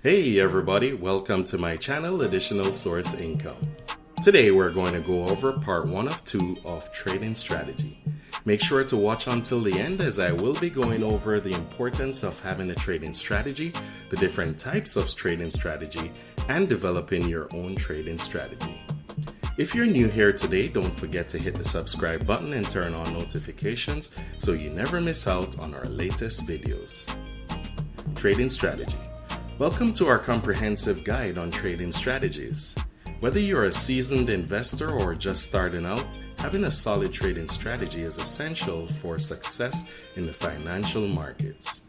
Hey everybody, welcome to my channel, Additional Source Income. Today we're going to go over part 1 of 2 of trading strategy. Make sure to watch until the end as I will be going over the importance of having a trading strategy, the different types of trading strategy, and developing your own trading strategy. If you're new here today, don't forget to hit the subscribe button and turn on notifications so you never miss out on our latest videos. Trading strategy. Welcome to our comprehensive guide on trading strategies. Whether you're a seasoned investor or just starting out, having a solid trading strategy is essential for success in the financial markets.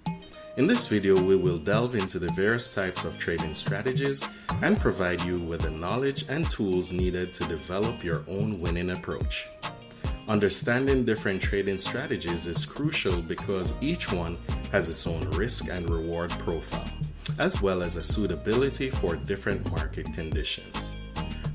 In this video, we will delve into the various types of trading strategies and provide you with the knowledge and tools needed to develop your own winning approach. Understanding different trading strategies is crucial because each one has its own risk and reward profile, as well as a suitability for different market conditions.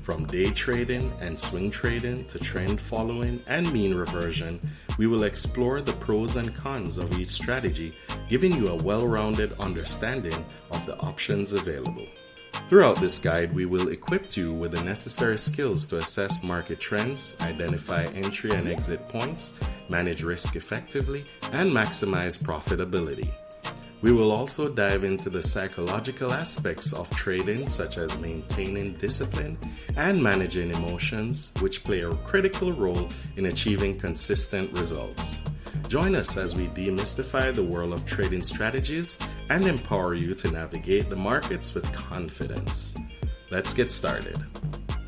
From day trading and swing trading to trend following and mean reversion, we will explore the pros and cons of each strategy, giving you a well-rounded understanding of the options available. Throughout this guide, we will equip you with the necessary skills to assess market trends, identify entry and exit points, manage risk effectively, and maximize profitability. We will also dive into the psychological aspects of trading, such as maintaining discipline and managing emotions, which play a critical role in achieving consistent results. Join us as we demystify the world of trading strategies and empower you to navigate the markets with confidence. Let's get started.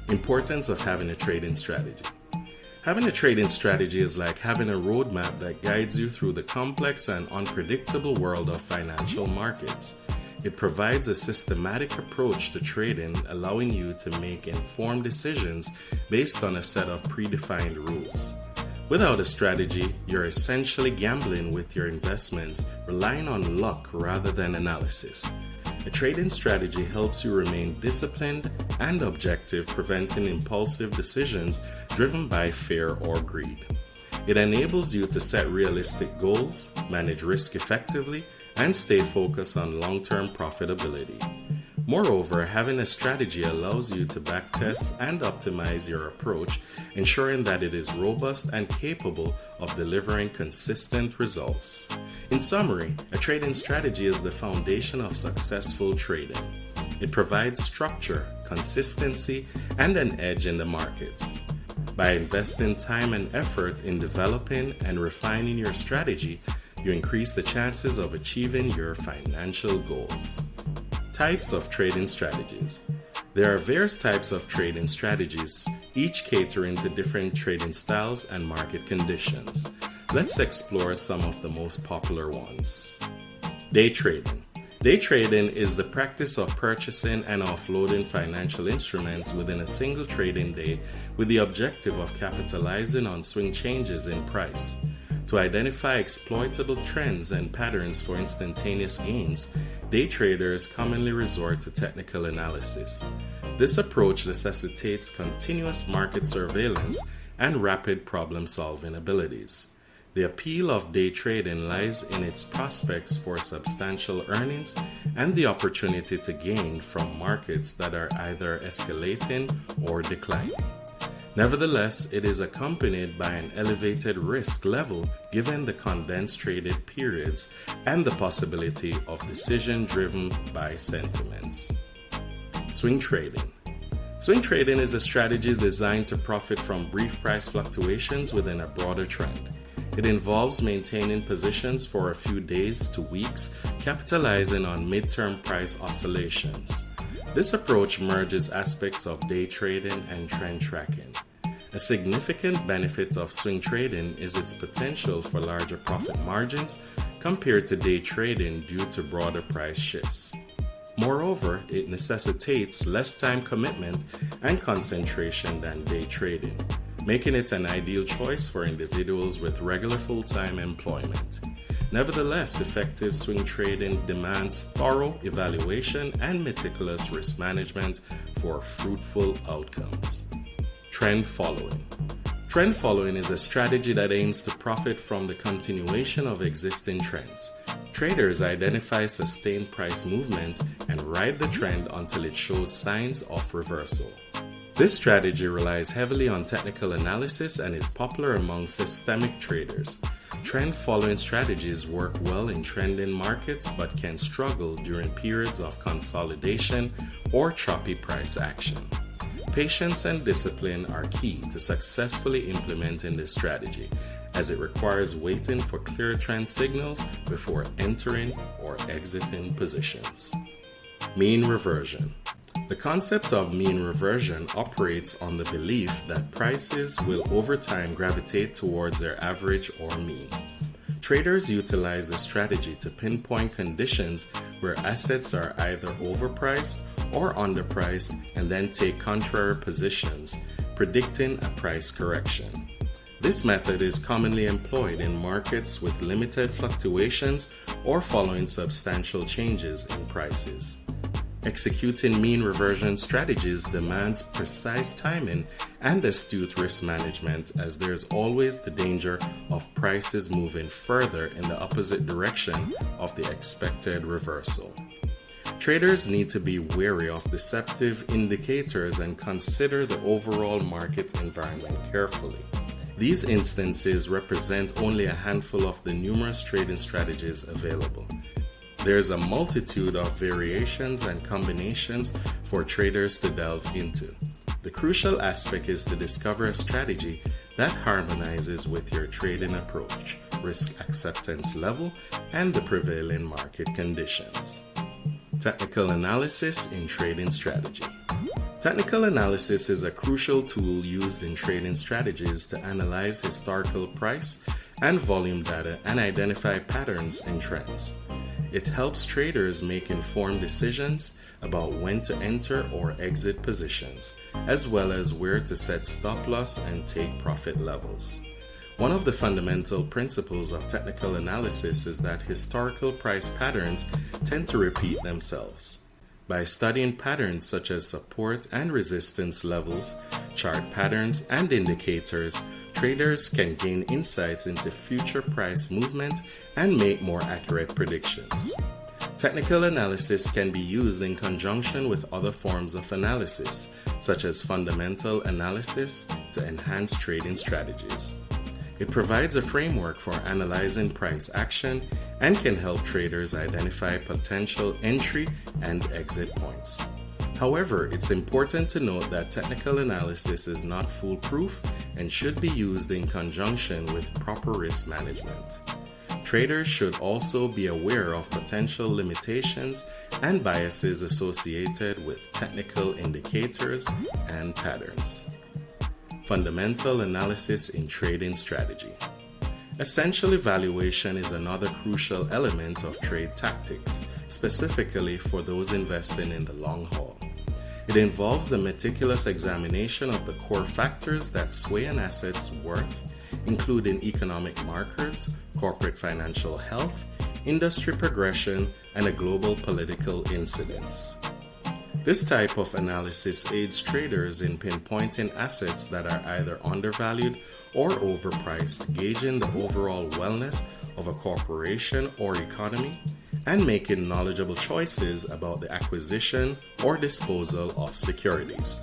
Importance of having a trading strategy. Having a trading strategy is like having a roadmap that guides you through the complex and unpredictable world of financial markets. It provides a systematic approach to trading, allowing you to make informed decisions based on a set of predefined rules. Without a strategy, you're essentially gambling with your investments, relying on luck rather than analysis. A trading strategy helps you remain disciplined and objective, preventing impulsive decisions driven by fear or greed. It enables you to set realistic goals, manage risk effectively, and stay focused on long-term profitability. Moreover, having a strategy allows you to backtest and optimize your approach, ensuring that it is robust and capable of delivering consistent results. In summary, a trading strategy is the foundation of successful trading. It provides structure, consistency, and an edge in the markets. By investing time and effort in developing and refining your strategy, you increase the chances of achieving your financial goals. Types of trading strategies. There are various types of trading strategies, each catering to different trading styles and market conditions. Let's explore some of the most popular ones. Day trading. Day trading is the practice of purchasing and offloading financial instruments within a single trading day with the objective of capitalizing on swing changes in price. To identify exploitable trends and patterns for instantaneous gains, day traders commonly resort to technical analysis. This approach necessitates continuous market surveillance and rapid problem-solving abilities. The appeal of day trading lies in its prospects for substantial earnings and the opportunity to gain from markets that are either escalating or declining. Nevertheless, it is accompanied by an elevated risk level given the condensed traded periods and the possibility of decision driven by sentiments. Swing trading. Swing trading is a strategy designed to profit from brief price fluctuations within a broader trend. It involves maintaining positions for a few days to weeks, capitalizing on mid-term price oscillations. This approach merges aspects of day trading and trend tracking. A significant benefit of swing trading is its potential for larger profit margins compared to day trading due to broader price shifts. Moreover, it necessitates less time commitment and concentration than day trading, making it an ideal choice for individuals with regular full-time employment. Nevertheless, effective swing trading demands thorough evaluation and meticulous risk management for fruitful outcomes. Trend following. Trend following is a strategy that aims to profit from the continuation of existing trends. Traders identify sustained price movements and ride the trend until it shows signs of reversal. This strategy relies heavily on technical analysis and is popular among systemic traders. Trend-following strategies work well in trending markets but can struggle during periods of consolidation or choppy price action. Patience and discipline are key to successfully implementing this strategy, as it requires waiting for clear trend signals before entering or exiting positions. Mean reversion. The concept of mean reversion operates on the belief that prices will over time gravitate towards their average or mean. Traders utilize this strategy to pinpoint conditions where assets are either overpriced or underpriced and then take contrary positions, predicting a price correction. This method is commonly employed in markets with limited fluctuations or following substantial changes in prices. Executing mean reversion strategies demands precise timing and astute risk management, as there is always the danger of prices moving further in the opposite direction of the expected reversal. Traders need to be wary of deceptive indicators and consider the overall market environment carefully. These instances represent only a handful of the numerous trading strategies available. There's a multitude of variations and combinations for traders to delve into. The crucial aspect is to discover a strategy that harmonizes with your trading approach, risk acceptance level, and the prevailing market conditions. Technical analysis in trading strategy. Technical analysis is a crucial tool used in trading strategies to analyze historical price and volume data and identify patterns and trends. It helps traders make informed decisions about when to enter or exit positions, as well as where to set stop loss and take profit levels. One of the fundamental principles of technical analysis is that historical price patterns tend to repeat themselves. By studying patterns such as support and resistance levels, chart patterns, and indicators, traders can gain insights into future price movement and make more accurate predictions. Technical analysis can be used in conjunction with other forms of analysis, such as fundamental analysis, to enhance trading strategies. It provides a framework for analyzing price action and can help traders identify potential entry and exit points. However, it's important to note that technical analysis is not foolproof and should be used in conjunction with proper risk management. Traders should also be aware of potential limitations and biases associated with technical indicators and patterns. Fundamental analysis in trading strategy. Essential evaluation is another crucial element of trade tactics, specifically for those investing in the long haul. It involves a meticulous examination of the core factors that sway an asset's worth, including economic markers, corporate financial health, industry progression, and a global political incidents. This type of analysis aids traders in pinpointing assets that are either undervalued or overpriced, gauging the overall wellness of a corporation or economy, and making knowledgeable choices about the acquisition or disposal of securities.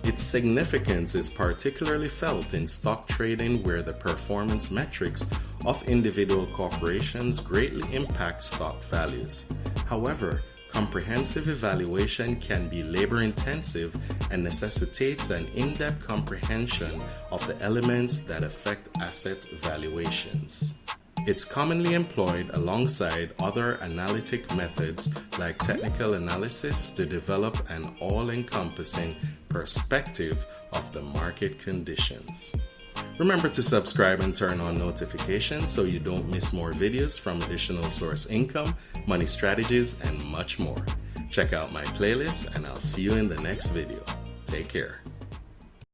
Its significance is particularly felt in stock trading, where the performance metrics of individual corporations greatly impact stock values. However, comprehensive evaluation can be labor-intensive and necessitates an in-depth comprehension of the elements that affect asset valuations. It's commonly employed alongside other analytic methods like technical analysis to develop an all-encompassing perspective of the market conditions. Remember to subscribe and turn on notifications so you don't miss more videos from additional source income, money strategies, and much more. Check out my playlist and I'll see you in the next video. Take care.